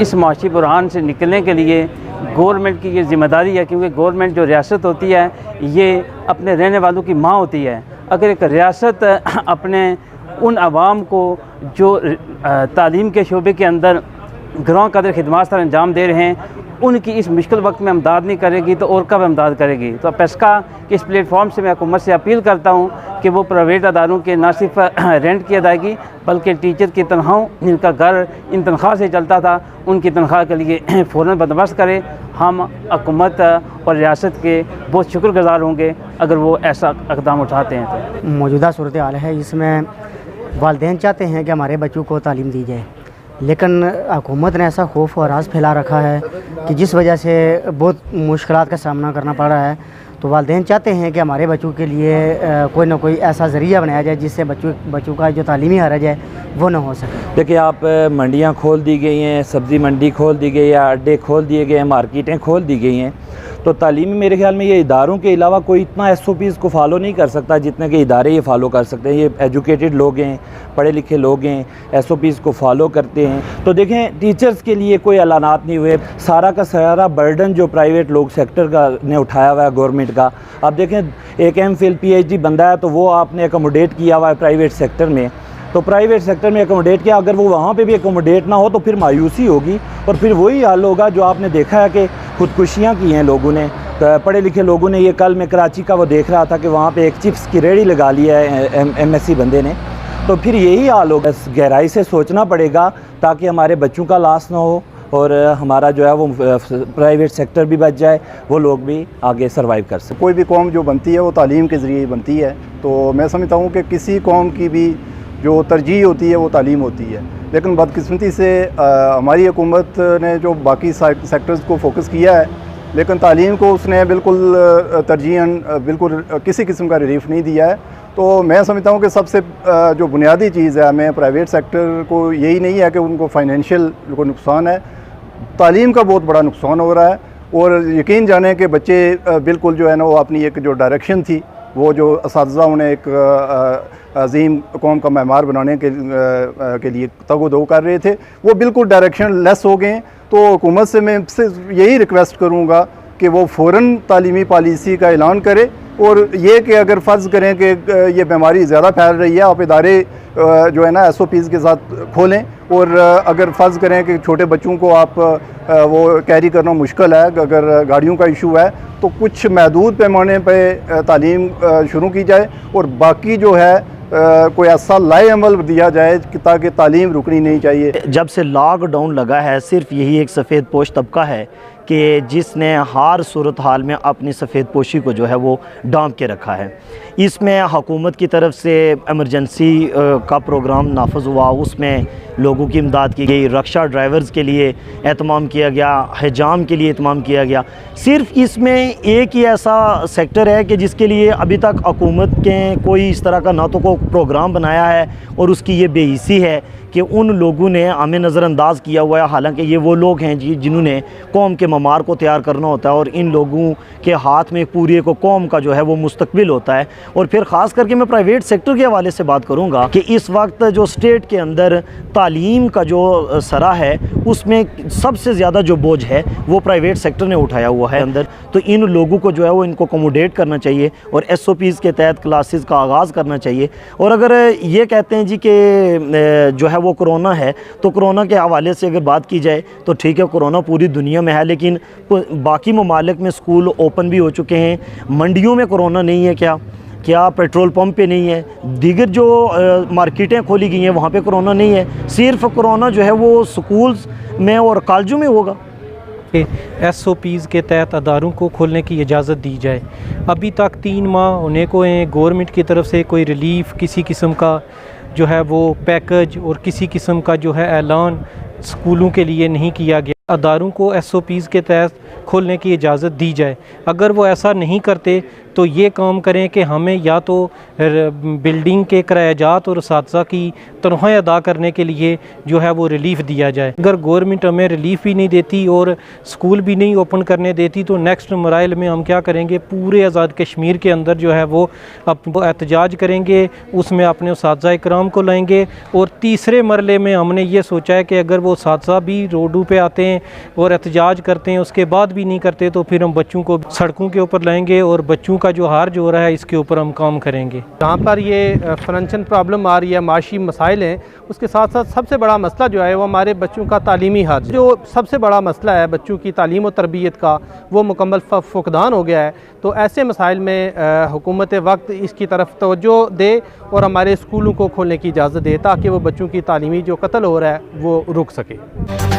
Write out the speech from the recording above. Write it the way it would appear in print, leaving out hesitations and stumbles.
इस माशी बुरहान से निकलने के लिए गवर्नमेंट की ये ज़िम्मेदारी है, क्योंकि गवर्नमेंट जो रियासत होती है ये अपने रहने वालों की माँ होती है। अगर एक रियासत अपने उन आवाम को जो तालीम के शोबे के अंदर ग्रां कदर खिदमत सर अंजाम दे रहे हैं, उनकी इस मुश्किल वक्त में इमदाद नहीं करेगी तो और कब इमदाद करेगी। तो पेस्का के इस प्लेटफॉर्म से मैं हुकूमत से अपील करता हूँ कि वो प्राइवेट अदारों के न सिर्फ रेंट की अदायगी बल्कि टीचर की तनख्वाहों, जिनका घर इन तनख्वाह से चलता था, उनकी तनख्वाह के लिए फ़ौरन बंदोबस्त करें। हम हुकूमत और रियासत के बहुत शुक्रगुज़ार होंगे अगर वो ऐसा इक़दाम उठाते हैं। तो मौजूदा सूरत हाल है, इसमें वालिदैन चाहते हैं कि हमारे बच्चों को तालीम दी जाए, लेकिन हुकूमत ने ऐसा खौफ और राज फैला रखा है कि जिस वजह से बहुत मुश्किलात का सामना करना पड़ रहा है। तो वालिदैन चाहते हैं कि हमारे बच्चों के लिए कोई ना कोई ऐसा ज़रिया बनाया जाए जिससे बच्चों का जो तालीमी हरज है वो ना हो सके। देखिए, आप मंडियाँ खोल दी गई हैं, सब्ज़ी मंडी खोल दी गई है, अड्डे खोल दिए गए हैं, मार्केटें खोल दी गई हैं, तो तालीमी मेरे ख्याल में ये इदारों के अलावा कोई इतना SOPs को फॉलो नहीं कर सकता जितने के इदारे ये फॉलो कर सकते हैं। ये एजुकेटेड लोग हैं, पढ़े लिखे लोग हैं, SOPs को फॉलो करते हैं। तो देखें, टीचर्स के लिए कोई ऐलानात नहीं हुए, सारा का सारा बर्डन जो प्राइवेट लोग सेक्टर का ने उठाया हुआ है गवर्नमेंट का। अब देखें, एक MPhil PhD बंदा है तो वो आपने एकोमोडेट किया हुआ है प्राइवेट सेक्टर में, तो प्राइवेट सेक्टर में एकोमोडेट किया, अगर वो वहाँ पे भी एकोमोडेट ना हो तो फिर मायूसी होगी और फिर वही हाल होगा जो आपने देखा है कि खुदकुशियाँ की हैं लोगों ने, पढ़े लिखे लोगों ने। ये कल मैं कराची का वो देख रहा था कि वहाँ पे एक चिप्स की रेहड़ी लगा लिया है MSc बंदे ने, तो फिर यही हाल होगा। गहराई से सोचना पड़ेगा ताकि हमारे बच्चों का लॉस ना हो और हमारा जो है वो प्राइवेट सेक्टर भी बच जाए, वो लोग भी आगे सर्वाइव कर सकें। कोई भी कौम जो बनती है वो तालीम के ज़रिए बनती है, तो मैं समझता हूँ कि किसी कौम की भी जो तरजीह होती है वो तालीम होती है। लेकिन बदकिस्मती से हमारी हुकूमत ने जो बाकी सेक्टर्स को फोकस किया है, लेकिन तालीम को उसने बिल्कुल तरजीहन बिल्कुल किसी किस्म का रिलीफ नहीं दिया है। तो मैं समझता हूँ कि सबसे जो बुनियादी चीज़ है, हमें प्राइवेट सेक्टर को यही नहीं है कि उनको फाइनेंशियल को नुकसान है, तालीम का बहुत बड़ा नुकसान हो रहा है। और यकीन जाने कि बच्चे बिल्कुल जो है ना, वो अपनी एक जो डायरेक्शन थी, वो जो असातिज़ा उन्हें एक अजीम कौम का मेमार बनाने के लिए तगो-दो कर रहे थे, वो बिल्कुल डायरेक्शन लेस हो गए। तो हुकूमत से मैं यही रिक्वेस्ट करूँगा कि वो फ़ौरन तालीमी पॉलिसी का ऐलान करे, और ये कि अगर फ़र्ज़ करें कि ये बीमारी ज़्यादा फैल रही है, आप इदारे जो है ना SOPs के साथ खोलें, और अगर फ़र्ज़ करें कि छोटे बच्चों को आप वो कैरी करना मुश्किल है, अगर गाड़ियों का इशू है, तो कुछ महदूद पैमाने पे तालीम शुरू की जाए, और बाकी जो है कोई ऐसा लाए अमल दिया जाए ताकि तालीम रुकनी नहीं चाहिए। जब से लॉकडाउन लगा है, सिर्फ यही एक सफ़ेद पोश तबका है कि जिसने हर सूरत हाल में अपनी सफ़ेद पोशी को जो है वो डांप के रखा है। इसमें हुकूमत की तरफ से एमरजेंसी का प्रोग्राम नाफज हुआ, उसमें लोगों की इमदाद की गई, रक्षा ड्राइवर्स के लिए एहतमाम किया गया, हिजाम के लिए एहतमाम किया गया। सिर्फ इसमें एक ही ऐसा सेक्टर है कि जिसके लिए अभी तक हुकूमत के कोई इस तरह का ना तो कोई प्रोग्राम बनाया है, और उसकी ये बेहिसी है कि उन लोगों ने हमें नज़रअंदाज किया हुआ है। हालांकि ये वो लोग हैं जिन्होंने कौम के ममार को तैयार करना होता है, और इन लोगों के हाथ में पूरी एक कौम का जो है वो मुस्तकबिल होता है। और फिर ख़ास करके मैं प्राइवेट सेक्टर के हवाले से बात करूँगा कि इस वक्त जो स्टेट के अंदर तालीम का जो सरा है, उसमें सबसे ज़्यादा जो बोझ है वो प्राइवेट सेक्टर ने उठाया हुआ है अंदर। तो इन लोगों को जो है वो इनको अकोमोडेट करना चाहिए और SOPs के तहत क्लासेस का आगाज़ करना चाहिए। और अगर ये कहते हैं जी कि जो है वो कोरोना है, तो कोरोना के हवाले से अगर बात की जाए तो ठीक है, कोरोना पूरी दुनिया में है, लेकिन बाकी ममालिक में स्कूल ओपन भी हो चुके हैं। मंडियों में कोरोना नहीं है क्या पेट्रोल पंप पे नहीं है? दीगर जो मार्केटें खोली गई हैं वहाँ पे कोरोना नहीं है। सिर्फ कोरोना जो है वो स्कूल्स में और कॉलेजों में होगा। SOPs के तहत अदारों को खोलने की इजाज़त दी जाए। अभी तक 3 माह होने को हैं, गवर्नमेंट की तरफ से कोई रिलीफ, किसी किस्म का जो है वो पैकेज और किसी किस्म का जो है ऐलान स्कूलों के लिए नहीं किया गया। अदारों को SOPs के तहत खोलने की इजाज़त दी जाए। अगर वो ऐसा नहीं करते तो ये काम करें कि हमें या तो बिल्डिंग के किरायाजात और असातिज़ा की तनख्वाहें अदा करने के लिए जो है वो रिलीफ़ दिया जाए। अगर गवर्नमेंट हमें रिलीफ़ भी नहीं देती और स्कूल भी नहीं ओपन करने देती तो नेक्स्ट मराइल में हम क्या करेंगे, पूरे आज़ाद कश्मीर के अंदर जो है वो एहतजाज करेंगे, उसमें अपने उसातिज़ा इकराम को लाएंगे। और तीसरे मरले में हमने ये सोचा है कि अगर वो उसातिज़ा भी रोडों पे आते हैं और एहतजाज करते हैं उसके बाद भी नहीं करते तो फिर हम बच्चों को सड़कों के ऊपर लाएंगे और बच्चों का जो हार्ज हो रहा है इसके ऊपर हम काम करेंगे। जहाँ पर ये फाइनेंशियल प्रॉब्लम आ रही है, माशी मसाइल हैं, उसके साथ साथ सबसे बड़ा मसला जो है वो हमारे बच्चों का तालीमी हर्ज, जो सबसे बड़ा मसला है बच्चों की तालीम और तरबियत का, वो मुकम्मल फुकदान हो गया है। तो ऐसे मसाइल में हुकूमत वक्त इसकी तरफ तवज्जो दे और हमारे स्कूलों को खोलने की इजाज़त दे ताकि वो बच्चों की तालीमी जो कत्ल हो रहा है वो रुक सके।